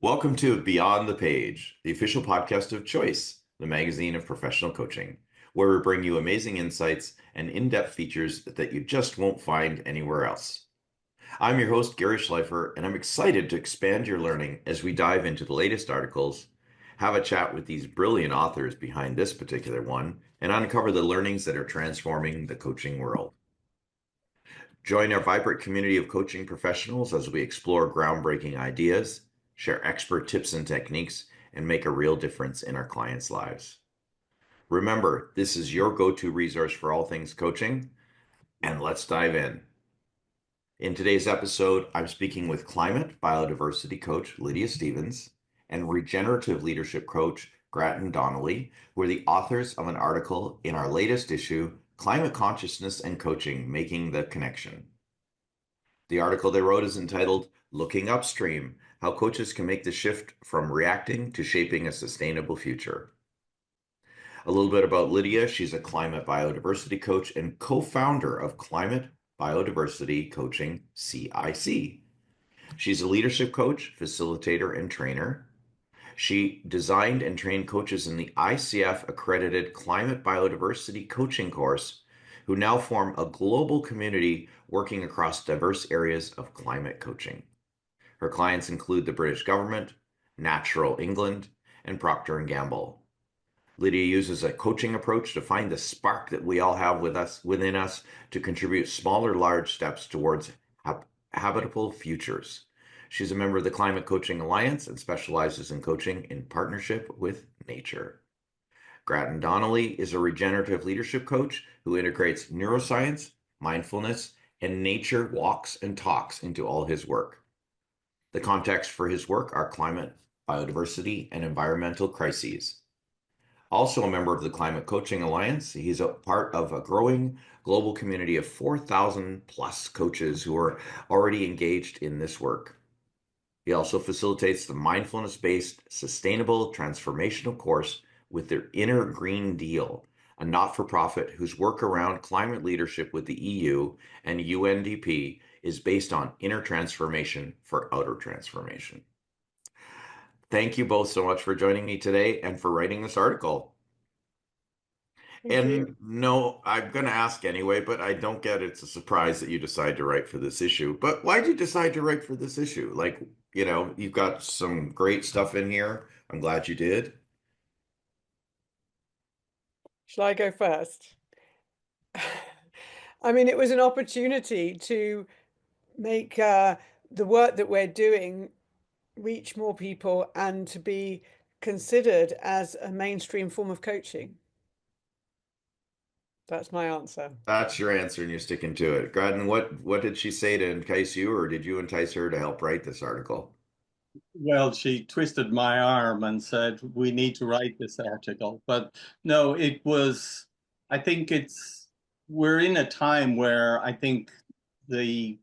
Welcome to Beyond the Page, the official podcast of Choice, the magazine of professional coaching, where we bring you amazing insights and in-depth features that you just won't find anywhere else. I'm your host, Gary Schleifer, and I'm excited to expand your learning as we dive into the latest articles, have a chat with these brilliant authors behind this particular one, and uncover the learnings that are transforming the coaching world. Join our vibrant community of coaching professionals as we explore groundbreaking ideas, share expert tips and techniques, and make a real difference in our clients' lives. Remember, this is your go-to resource for all things coaching, and let's dive in. In today's episode, I'm speaking with climate biodiversity coach Lydia Stevens and regenerative leadership coach Grattan Donnelly, who are the authors of an article in our latest issue, Climate Consciousness and Coaching, Making the Connection. The article they wrote is entitled Looking Upstream, How Coaches Can Make the Shift from Reacting to Shaping a Sustainable Future. A little bit about Lydia. She's a climate biodiversity coach and co-founder of Climate Biodiversity Coaching, CIC. She's a leadership coach, facilitator, and trainer. She designed and trained coaches in the ICF accredited Climate Biodiversity Coaching course, who now form a global community working across diverse areas of climate coaching. Her clients include the British government, Natural England, and Procter & Gamble. Lydia uses a coaching approach to find the spark that we all have within us to contribute small or large steps towards habitable futures. She's a member of the Climate Coaching Alliance and specializes in coaching in partnership with nature. Grattan Donnelly is a regenerative leadership coach who integrates neuroscience, mindfulness, and nature walks and talks into all his work. The context for his work are climate, biodiversity, and environmental crises. Also a member of the Climate Coaching Alliance, he's a part of a growing global community of 4,000 plus coaches who are already engaged in this work. He also facilitates the mindfulness-based sustainable transformational course with their Inner Green Deal, a not-for-profit whose work around climate leadership with the EU and UNDP is based on inner transformation for outer transformation. Thank you both so much for joining me today and for writing this article. Thank you. No, I'm going to ask anyway, but I don't get it's a surprise that you decide to write for this issue. But why did you decide to write for this issue? You've got some great stuff in here. I'm glad you did. Shall I go first? I mean, it was an opportunity to make the work that we're doing reach more people and to be considered as a mainstream form of coaching. That's my answer. That's your answer, and you're sticking to it. Grattan, what did she say to entice you, or did you entice her to help write this article? Well, she twisted my arm and said, we need to write this article. But no, I think we're in a time where I think the,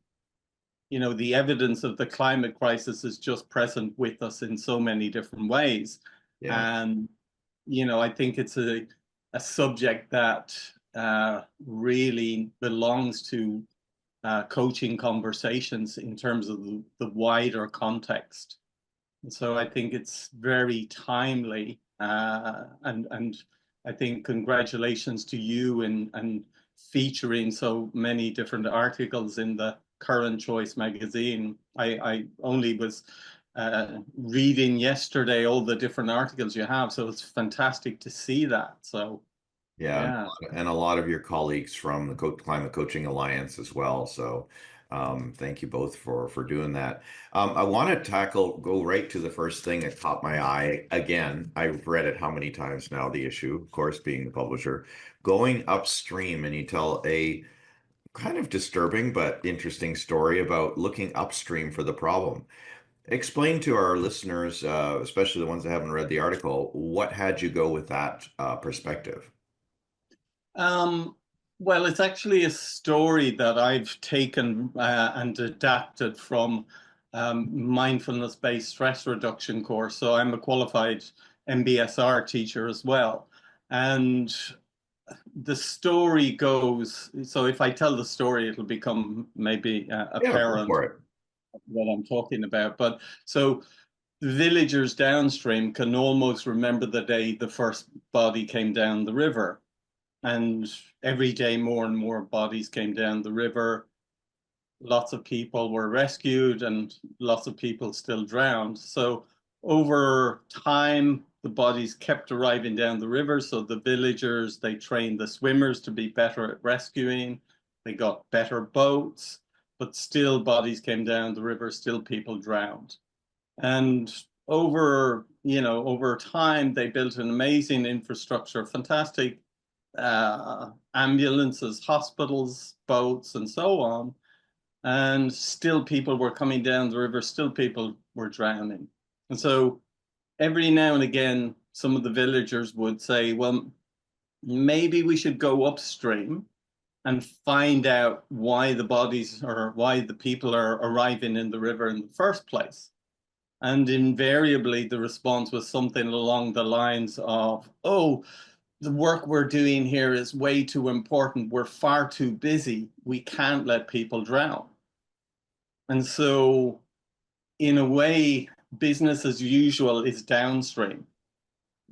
the evidence of the climate crisis is just present with us in so many different ways. Yeah. And, I think it's a subject that really belongs to coaching conversations in terms of the wider context. And so I think it's very timely, and I think congratulations to you and featuring so many different articles in the Current Choice magazine. I only was reading yesterday all the different articles you have, so it's fantastic to see that. So Yeah, yeah. and a lot of your colleagues from the Climate Coaching Alliance as well. So thank you both for doing that. I want to go right to the first thing that caught my eye. Again, I've read it how many times now, the issue, of course, being the publisher. Going upstream, and you tell a kind of disturbing but interesting story about looking upstream for the problem. Explain to our listeners, especially the ones that haven't read the article, what had you go with that perspective? Um, well, it's actually a story that I've taken and adapted from mindfulness-based stress reduction course. So I'm a qualified MBSR teacher as well. And the story goes, so if I tell the story, it'll become maybe Yeah, go apparent for it. what I'm talking about. But so the villagers downstream can almost remember the day the first body came down the river. And every day more and more bodies came down the river. Lots of people were rescued and lots of people still drowned. So over time, the bodies kept arriving down the river. So the villagers, they trained the swimmers to be better at rescuing. They got better boats, but still bodies came down the river, still people drowned. And over time, they built an amazing infrastructure, fantastic ambulances, hospitals, boats, and so on. And still people were coming down the river, still people were drowning. And so every now and again, some of the villagers would say, well, maybe we should go upstream and find out why the bodies or why the people are arriving in the river in the first place. And invariably, the response was something along the lines of, oh, the work we're doing here is way too important. We're far too busy. We can't let people drown. And so, in a way, business as usual is downstream.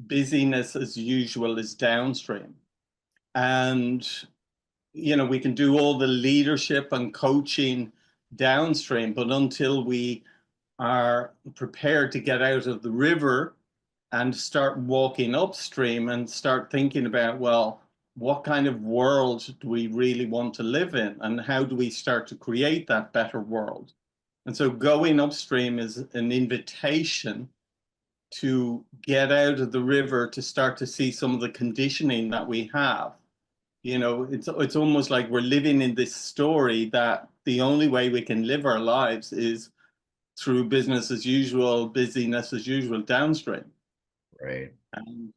Busyness as usual is downstream. And, we can do all the leadership and coaching downstream, but until we are prepared to get out of the river and start walking upstream and start thinking about, well, what kind of world do we really want to live in? And how do we start to create that better world? And so going upstream is an invitation to get out of the river to start to see some of the conditioning that we have. It's almost like we're living in this story that the only way we can live our lives is through business as usual, busyness as usual, downstream. Right. And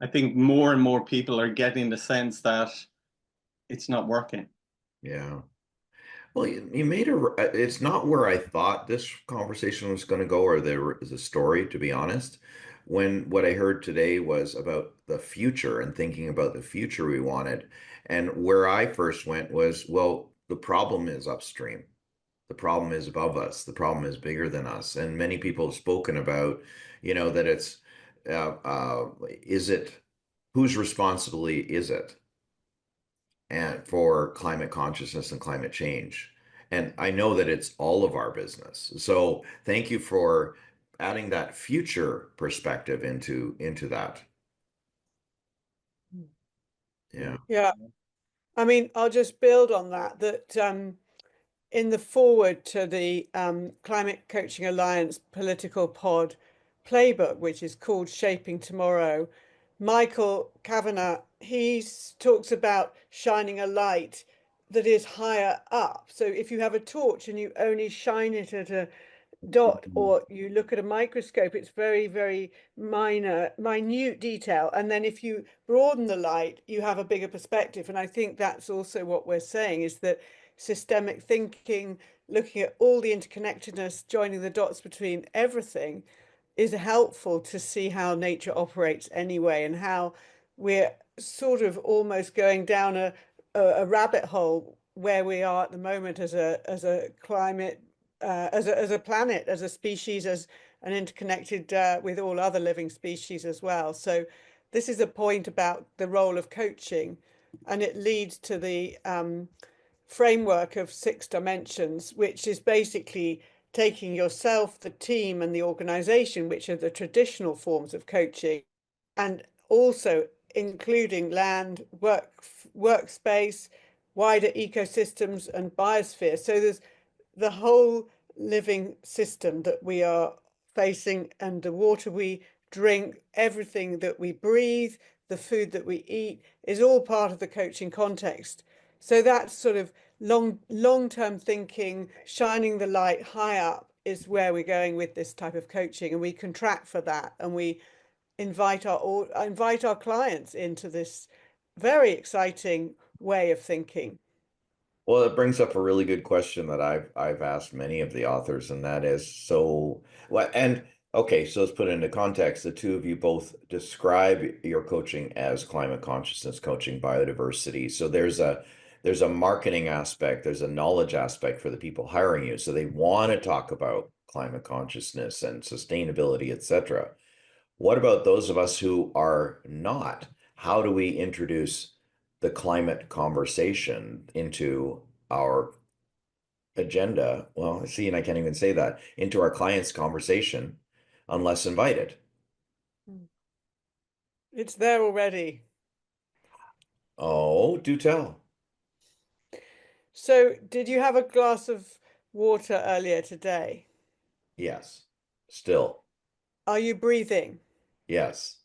I think more and more people are getting the sense that it's not working. Yeah. Well, you made it's not where I thought this conversation was going to go, or there is a story, to be honest. When what I heard today was about the future and thinking about the future we wanted. And where I first went was, well, the problem is upstream. The problem is above us. The problem is bigger than us. And many people have spoken about, that it's, is it, whose responsibility is it? And for climate consciousness and climate change. And I know that it's all of our business. So thank you for adding that future perspective into that. Yeah. Yeah. I mean, I'll just build on that in the forward to the Climate Coaching Alliance political pod playbook, which is called Shaping Tomorrow, Michael Kavanagh, he talks about shining a light that is higher up. So if you have a torch and you only shine it at a dot, or you look at a microscope, it's very, very minute detail. And then if you broaden the light, you have a bigger perspective. And I think that's also what we're saying, is that systemic thinking, looking at all the interconnectedness, joining the dots between everything, is helpful to see how nature operates anyway, and how we're sort of almost going down a rabbit hole where we are at the moment as a climate, as a planet, as a species, as an interconnected with all other living species as well. So this is a point about the role of coaching, and it leads to the framework of 6 dimensions, which is basically taking yourself, the team, and the organization, which are the traditional forms of coaching, and also including land, workspace, wider ecosystems, and biosphere. So there's the whole living system that we are facing, and the water we drink, everything that we breathe, the food that we eat, is all part of the coaching context. So that's sort of long-term thinking, shining the light high up, is where we're going with this type of coaching, and we contract for that, and we invite our clients into this very exciting way of thinking. Well, it brings up a really good question that I've asked many of the authors, and that is, so what, and okay, so let's put it into context. The two of you both describe your coaching as climate consciousness coaching, biodiversity. So there's a marketing aspect, there's a knowledge aspect for the people hiring you. So they want to talk about climate consciousness and sustainability, etc. What about those of us who are not? How do we introduce the climate conversation into our agenda? Well, see, and I can't even say that, into our clients' conversation unless invited. It's there already. Oh, do tell. So, did you have a glass of water earlier today? Yes. Still. Are you breathing? Yes.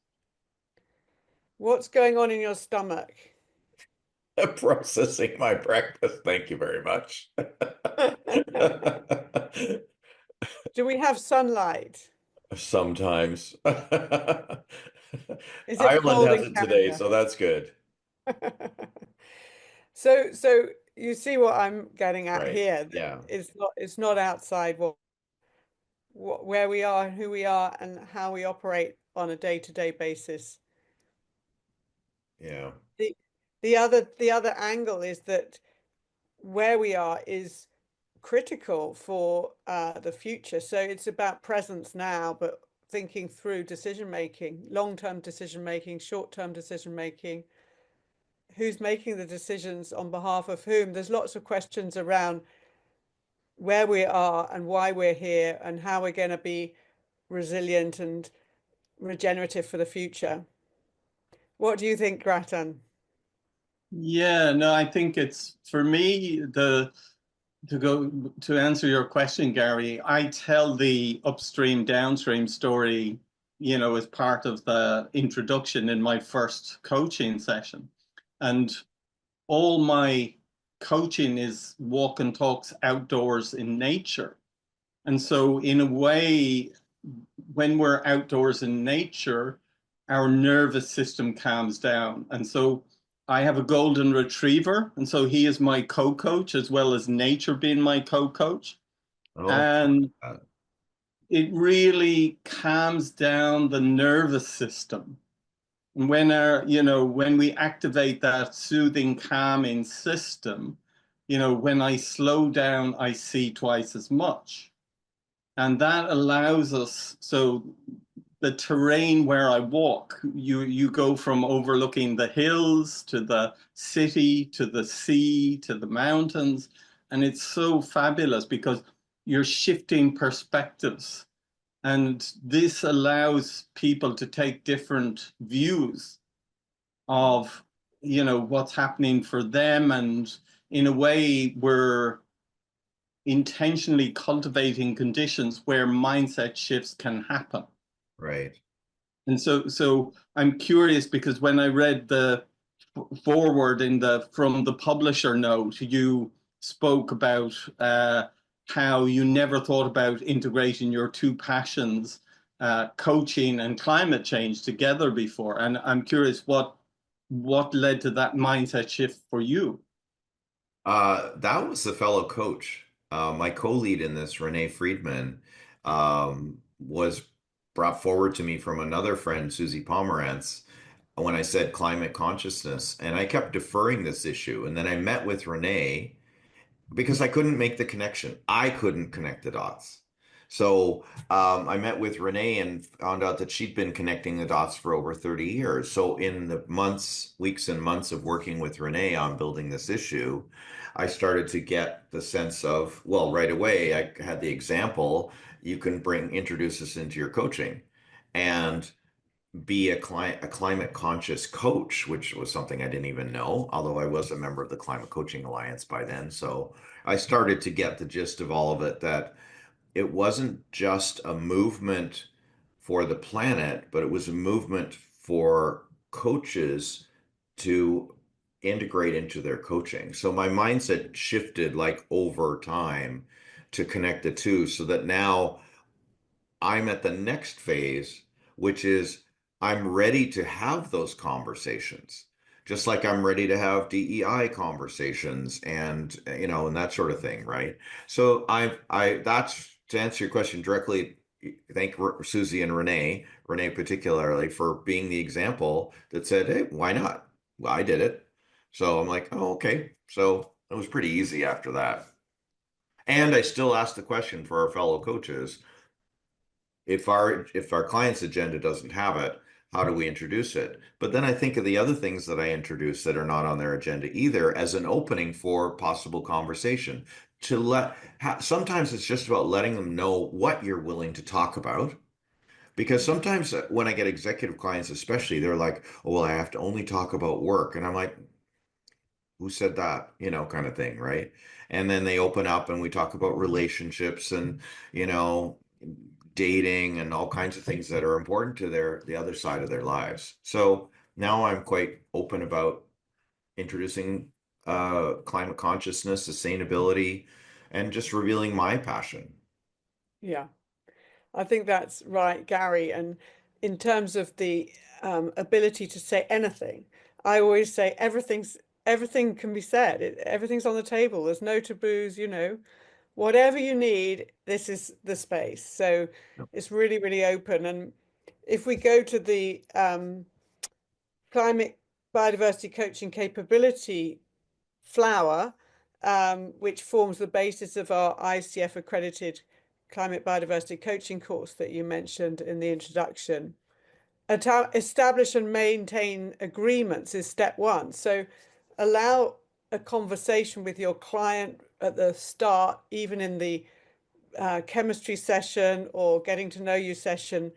What's going on in your stomach? Processing my breakfast. Thank you very much. Do we have sunlight? Sometimes. Is it Ireland cold has in it today, Canada? so that's good. So you see what I'm getting at Right. here. That Yeah. it's not outside where we are and who we are and how we operate on a day-to-day basis. Yeah. The the other angle is that where we are is critical for the future. So it's about presence now, but thinking through decision making, long-term decision making, short-term decision making. Who's making the decisions on behalf of whom? There's lots of questions around where we are and why we're here and how we're going to be resilient and regenerative for the future. What do you think, Grattan? Yeah, no, I think it's for me the to go to answer your question, Gary. I tell the upstream downstream story, as part of the introduction in my first coaching session, and all my coaching is walk and talks outdoors in nature. And so, in a way, when we're outdoors in nature, our nervous system calms down. And so, I have a golden retriever. And so, he is my co coach as well as nature being my co coach. Oh, And it really calms down the nervous system. And when we activate that soothing, calming system, when I slow down, I see twice as much. And that allows us, so the terrain where I walk, you go from overlooking the hills to the city to the sea to the mountains. And it's so fabulous because you're shifting perspectives. And this allows people to take different views of, what's happening for them. And in a way, we're intentionally cultivating conditions where mindset shifts can happen. right. And so I'm curious because when I read the forward from the publisher note, you spoke about how you never thought about integrating your two passions, coaching and climate change, together before. And I'm curious what led to that mindset shift for you. That was the fellow coach. My co-lead in this, Renee Friedman, was brought forward to me from another friend, Susie Pomerantz, when I said climate consciousness. And I kept deferring this issue. And then I met with Renee because I couldn't make the connection. I couldn't connect the dots. So I met with Renee and found out that she'd been connecting the dots for over 30 years. So in the weeks and months of working with Renee on building this issue, I started to get the sense of, well, right away, I had the example, you can introduce this into your coaching and be a climate conscious coach, which was something I didn't even know, although I was a member of the Climate Coaching Alliance by then. So I started to get the gist of all of it, that it wasn't just a movement for the planet, but it was a movement for coaches to integrate into their coaching. So my mindset shifted like over time to connect the two so that now I'm at the next phase, which is I'm ready to have those conversations, just like I'm ready to have DEI conversations and and that sort of thing, right? So that's to answer your question directly. Thank Susie and Renee particularly for being the example that said, "Hey, why not? Well, I did it." So I'm like, "Oh, okay." So it was pretty easy after that. And I still ask the question for our fellow coaches, if our client's agenda doesn't have it, how do we introduce it? But then I think of the other things that I introduce that are not on their agenda either as an opening for possible conversation. Sometimes it's just about letting them know what you're willing to talk about. Because sometimes when I get executive clients, especially, they're like, oh, well, I have to only talk about work. And I'm like, who said that? Kind of thing, right? And then they open up and we talk about relationships and, you know, dating and all kinds of things that are important to the other side of their lives. So now I'm quite open about introducing climate consciousness, sustainability, and just revealing my passion. Yeah. I think that's right, Gary. And in terms of the ability to say anything, I always say everything can be said. Everything's on the table. There's no taboos, whatever you need, this is the space. So it's really, really open. And if we go to the climate biodiversity coaching capability flower, which forms the basis of our ICF accredited climate biodiversity coaching course that you mentioned in the introduction. Establish and maintain agreements is step one. So allow a conversation with your client at the start, even in the chemistry session or getting to know you session.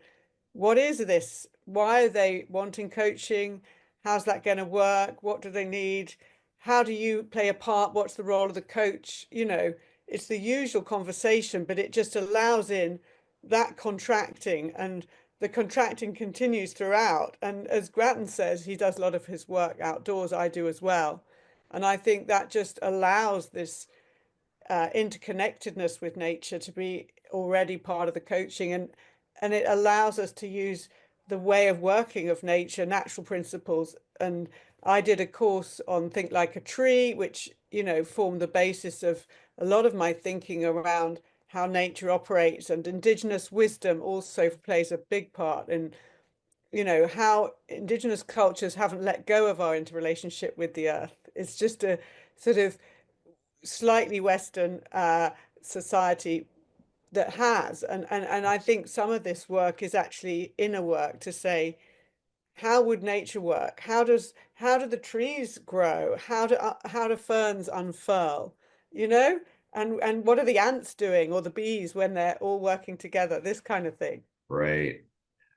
What is this? Why are they wanting coaching? How's that going to work? What do they need? How do you play a part? What's the role of the coach? It's the usual conversation, but it just allows in that contracting, and the contracting continues throughout. And as Grattan says, he does a lot of his work outdoors. I do as well. And I think that just allows this interconnectedness with nature to be already part of the coaching, and it allows us to use the way of working of nature, natural principles. And I did a course on Think Like a Tree, which formed the basis of a lot of my thinking around how nature operates, and indigenous wisdom also plays a big part in how indigenous cultures haven't let go of our interrelationship with the earth. It's just a sort of slightly Western society that has, and I think some of this work is actually inner work to say, how would nature work? How do the trees grow? How do ferns unfurl? You know, and what are the ants doing, or the bees, when they're all working together? This kind of thing. Right.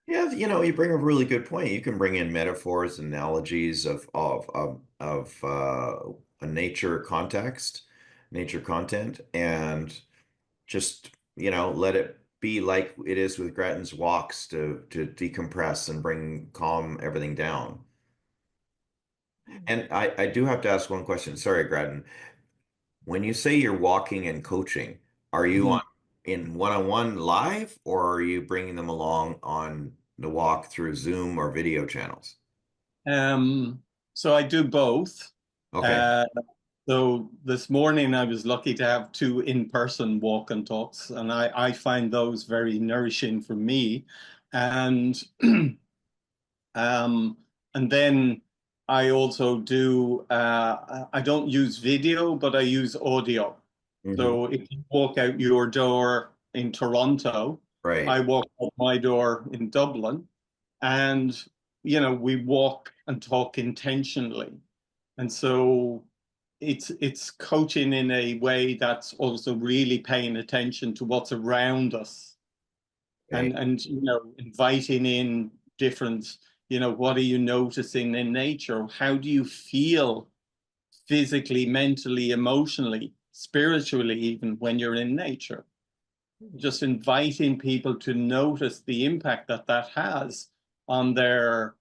Yeah, you bring a really good point. You can bring in metaphors, analogies of a nature context, nature content, and just, let it be like it is with Grattan's walks to decompress and bring calm everything down. And I do have to ask one question. Sorry, Grattan. When you say you're walking and coaching, are you Mhm. on in one-on-one live, or are you bringing them along on the walk through Zoom or video channels? So I do both. Okay. Uh, so this morning I was lucky to have two in-person walk and talks, and I find those very nourishing for me. And um, and then I also do I don't use video, but I use audio. Hmm. So if you walk out your door in Toronto, I Right. walk out my door in Dublin, and we walk and talk intentionally. And so it's coaching in a way that's also really paying attention to what's around us, Okay. and inviting in different, what are you noticing in nature? How do you feel physically, mentally, emotionally, spiritually, even when you're in nature? Just inviting people to notice the impact that that has on their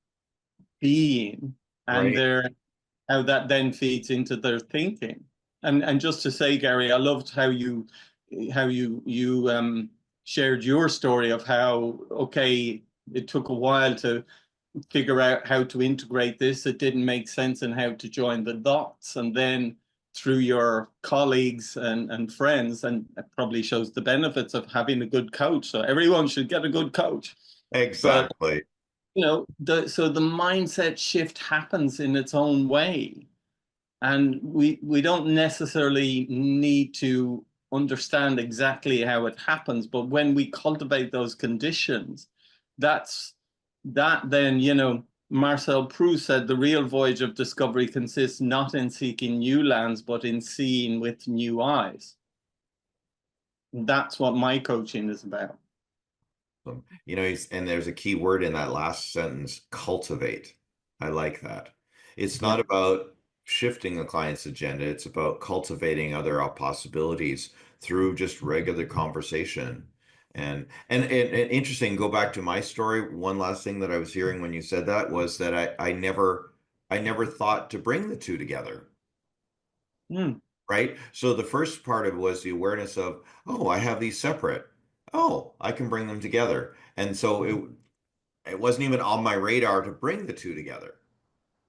being, and Right. their how that then feeds into their thinking. And just to say, Gary, I loved how you shared your story of how, okay, it took a while to figure out how to integrate this. It didn't make sense, and how to join the dots. And then through your colleagues and friends, and it probably shows the benefits of having a good coach. So everyone should get a good coach. But Exactly. so the mindset shift happens in its own way, and we don't necessarily need to understand exactly how it happens. But when we cultivate those conditions, that's that then, Marcel Proust said the real voyage of discovery consists not in seeking new lands, but in seeing with new eyes. That's what my coaching is about. And there's a key word in that last sentence, cultivate. I like that. It's Yeah. not about shifting the client's agenda. It's about cultivating other possibilities through just regular conversation. And interesting, go back to my story. One last thing that I was hearing when you said that was that I never thought to bring the two together. Mm. Right? So the first part of it was the awareness of, oh, I have these separate. Oh, I can bring them together. And so it wasn't even on my radar to bring the two together.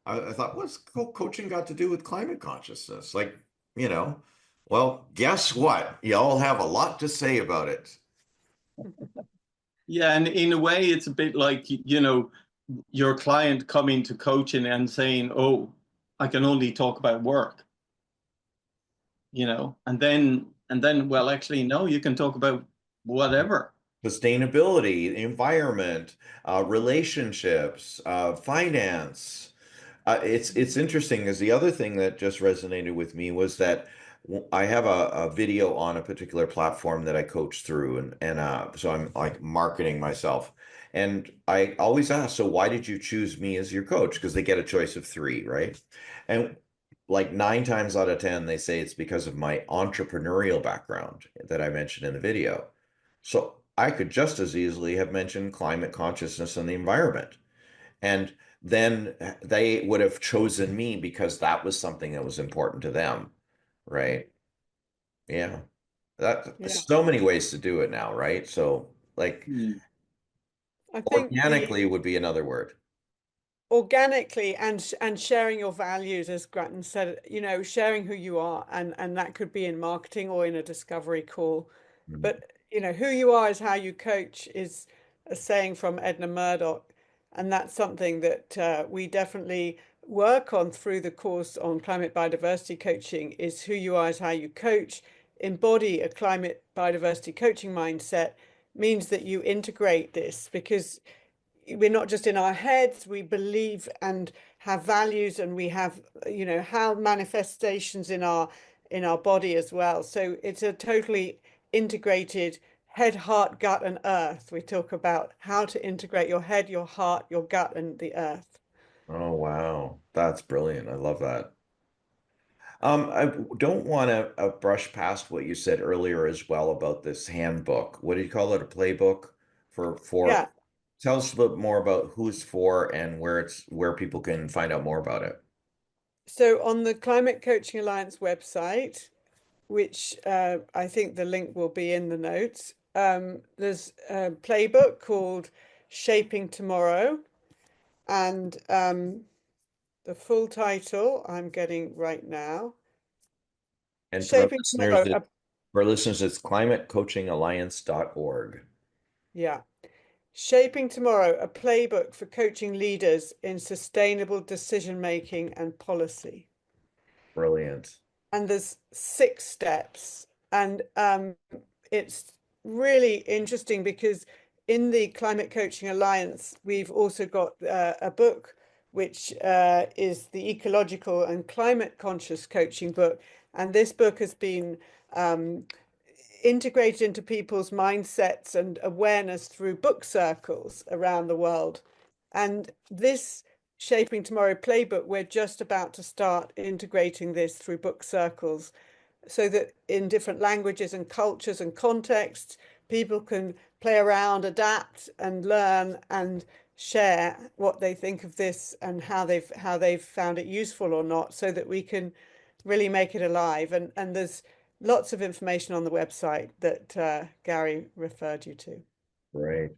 I thought, what's coaching got to do with climate consciousness? Like, you know, well, guess what? You all have a lot to say about it. Yeah, and in a way, it's a bit like, your client coming to coaching and saying, "Oh, I can only talk about work," and then, well, actually, no, you can talk about whatever. Sustainability, environment, relationships, finance. It's interesting because the other thing that just resonated with me was that I have a video on a particular platform that I coach through, and so I'm like marketing myself, and I always ask, so why did you choose me as your coach? Because they get a choice of three, right? And like 9 times out of 10, they say it's because of my entrepreneurial background that I mentioned in the video. So I could just as easily have mentioned climate consciousness and the environment. And then they would have chosen me because that was something that was important to them, right? Yeah. That Yeah. so many ways to do it now, right? So like Hmm. I think the organically would be another word. organically and sharing your values, as Grattan said, sharing who you are, and that could be in marketing or in a discovery call. Mhm. But who you are is how you coach is a saying from Edna Murdoch, and that's something that we definitely work on through the course on climate biodiversity coaching. Is who you are is how you coach. Embody a climate biodiversity coaching mindset means that you integrate this because we're not just in our heads, we believe and have values, and we have how manifestations in our body as well. So it's a totally integrated head, heart, gut, and earth. We talk about how to integrate your head, your heart, your gut, and the earth. Oh, wow. That's brilliant. I love that. I don't want to brush past what you said earlier as well about this handbook. What do you call it? A playbook for Yeah. tell us a bit more about who it's for and where people can find out more about it. So on the Climate Coaching Alliance website, which I think the link will be in the notes, there's a playbook called Shaping Tomorrow. And the full title I'm getting right now, And Shaping Tomorrow. for listeners, it's climatecoachingalliance.org. Yeah. Shaping Tomorrow, a playbook for coaching leaders in sustainable decision making and policy. Brilliant. And there's 6 steps. And it's really interesting because in the Climate Coaching Alliance, we've also got a book which is the Ecological and Climate Conscious Coaching book. And this book has been integrated into people's mindsets and awareness through book circles around the world. And this Shaping Tomorrow playbook, we're just about to start integrating this through book circles so that in different languages and cultures and contexts, people can play around, adapt, and learn and share what they think of this and how they've found it useful or not, so that we can really make it alive. And there's lots of information on the website that Gary referred you to. Great.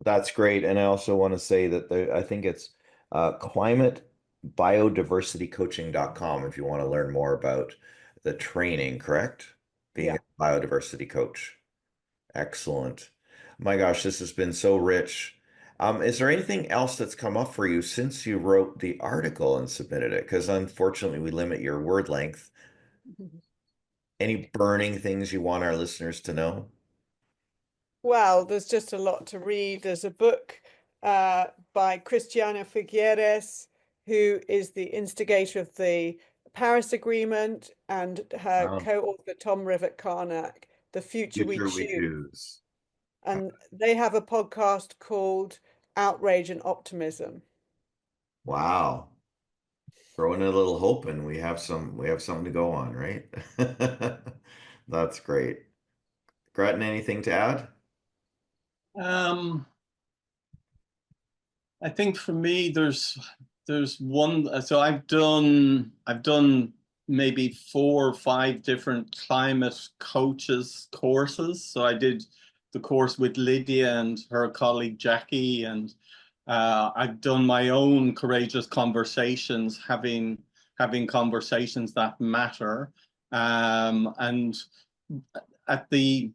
That's great. And I also want to say that I think it's climatebiodiversitycoaching.com if you want to learn more about the training, correct? Being Yeah. a biodiversity coach. Excellent. My gosh, this has been so rich. Is there anything else that's come up for you since you wrote the article and submitted it? Because unfortunately, we limit your word length. any burning things you want our listeners to know? Well, there's just a lot to read. There's a book by Cristiana Figueres, who is the instigator of the Paris Agreement, and her Oh, co-author Tom Rivett-Carnac, The Future We future we Choose. choose. And they have a podcast called Outrage and Optimism. Wow. Throw in a little hope and we have something to go on, right? That's great. Grattan, anything to add? Um, I think for me, there's one. So I've done maybe 4 or 5 different climate coaches courses. So I did the course with Lydia and her colleague Jackie, and I've done my own courageous conversations, having conversations that matter. And at the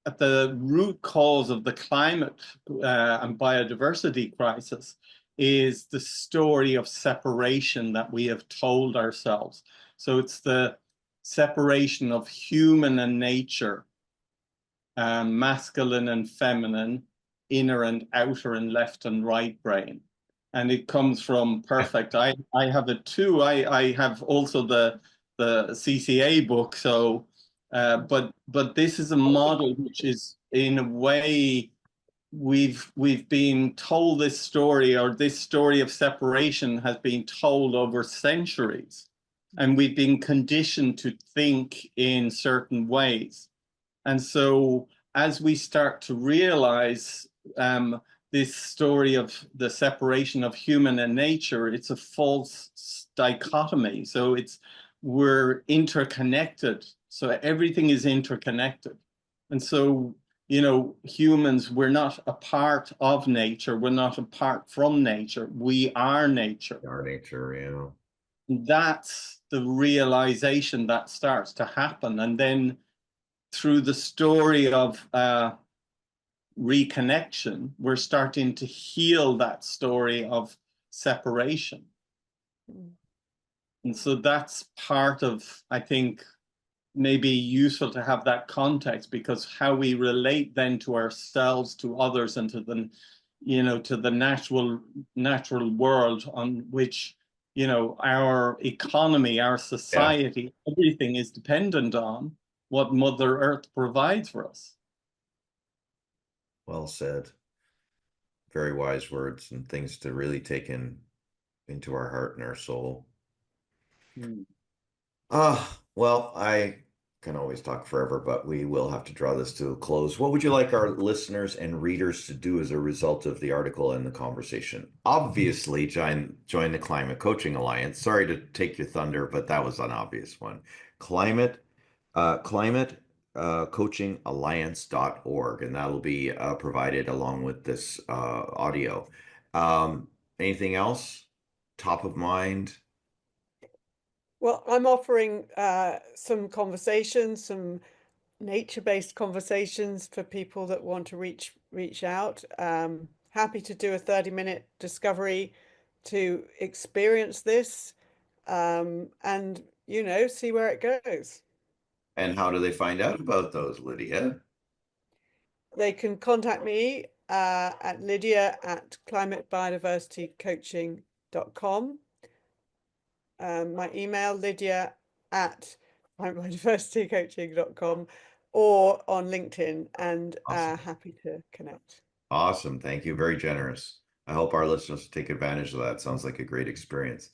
at the root cause of the climate and biodiversity crisis is the story of separation that we have told ourselves. So it's the separation of human and nature, masculine and feminine, inner and outer, and left and right brain. And it comes from perfect. I have it too. I have also the CCA book. So, but this is a model which is in a way we've been told this story, or this story of separation has been told over centuries, and we've been conditioned to think in certain ways. And so, as we start to realize this story of the separation of human and nature, it's a false dichotomy. So we're interconnected. So everything is interconnected. And so, humans, we're not a part of nature. We're not apart from nature. We are nature. Our nature, That's the realization that starts to happen. And then through the story of reconnection, we're starting to heal that story of separation. And so that's part of, I think, maybe useful to have that context, because how we relate then to ourselves, to others, and to the natural world on which, our economy, our yeah. society, everything is dependent on what Mother Earth provides for us. Well said. Very wise words and things to really take into our heart and our soul. Mm. Well, I can always talk forever, but we will have to draw this to a close. What would you like our listeners and readers to do as a result of the article and the conversation? Obviously, join the Climate Coaching Alliance. Sorry to take your thunder, but that was an obvious one. Climate coachingalliance.org, and that'll be provided along with this audio. Anything else top of mind? Well, I'm offering some conversations, some nature-based conversations for people that want to reach out. Happy to do a 30-minute discovery to experience this, and see where it goes. And how do they find out about those, Lydia? They can contact me at Lydia at climatebiodiversitycoaching.com. My email, Lydia at climatebiodiversitycoaching.com, or on LinkedIn, and Awesome. happy to connect. Awesome. Thank you. Very generous. I hope our listeners take advantage of that. Sounds like a great experience.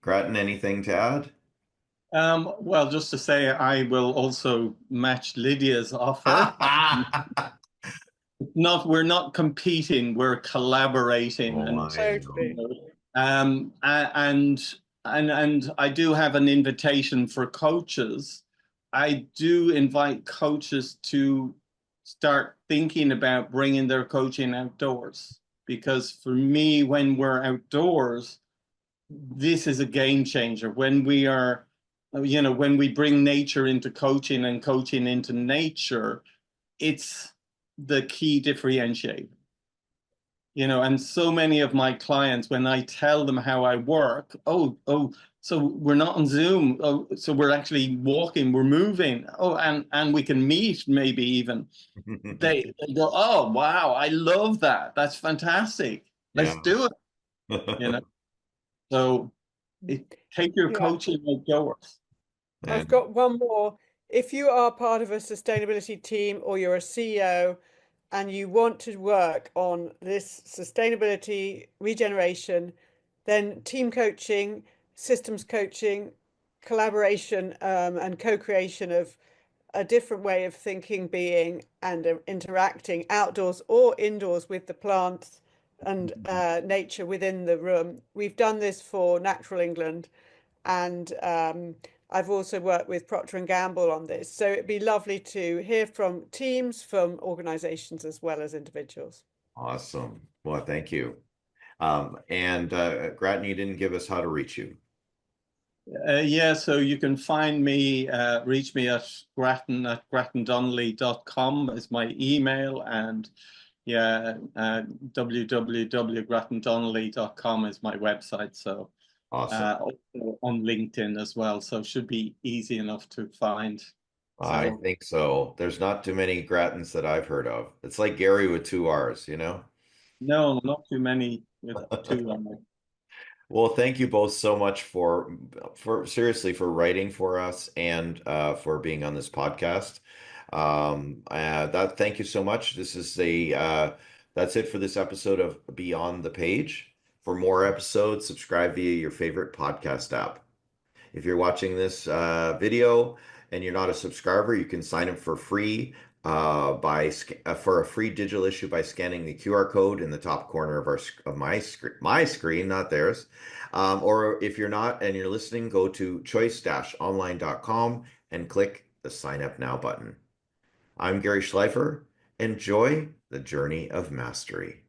Grattan, anything to add? Well, just to say, I will also match Lydia's offer. We're not competing, we're collaborating. Oh, And I know. Totally. and I do have an invitation for coaches. I do invite coaches to start thinking about bringing their coaching outdoors, because for me, when we're outdoors, this is a game changer. When we bring nature into coaching and coaching into nature, it's the key differentiator. And so many of my clients, when I tell them how I work, oh, so we're not on Zoom. Oh, so we're actually walking, we're moving. Oh, and we can meet maybe even. They go, oh wow, I love that. That's fantastic. Let's Yeah. do it. You know. So take your Yeah. coaching outdoors. I've And got one more. If you are part of a sustainability team or you're a CEO and you want to work on this sustainability regeneration, then team coaching, systems coaching, collaboration, and co-creation of a different way of thinking, being, and interacting outdoors or indoors with the plants and nature within the room. We've done this for Natural England, and I've also worked with Procter and Gamble on this. So it'd be lovely to hear from teams, from organizations, as well as individuals. awesome. Well, thank you. And Grattan, you didn't give us how to reach you. Yeah, so you can find me, reach me at Grattan at grattandonnelly.com is my email, and yeah, www.grattandonnelly.com is my website. So Awesome. also on LinkedIn as well, so should be easy enough to find. I So think so. There's not too many Grattans that I've heard of. It's like Gary with two R's, you know? no, not too many with two on it. Well, thank you both so much for seriously for writing for us and for being on this podcast. That thank you so much. This is a that's it for this episode of Beyond the Page. For more episodes, subscribe via your favorite podcast app. If you're watching this video and you're not a subscriber, you can sign up for free for a free digital issue by scanning the QR code in the top corner of my screen, not theirs. Or if you're not and you're listening, go to choice-online.com and click the Sign Up Now button. I'm Gary Schleifer. Enjoy the journey of mastery.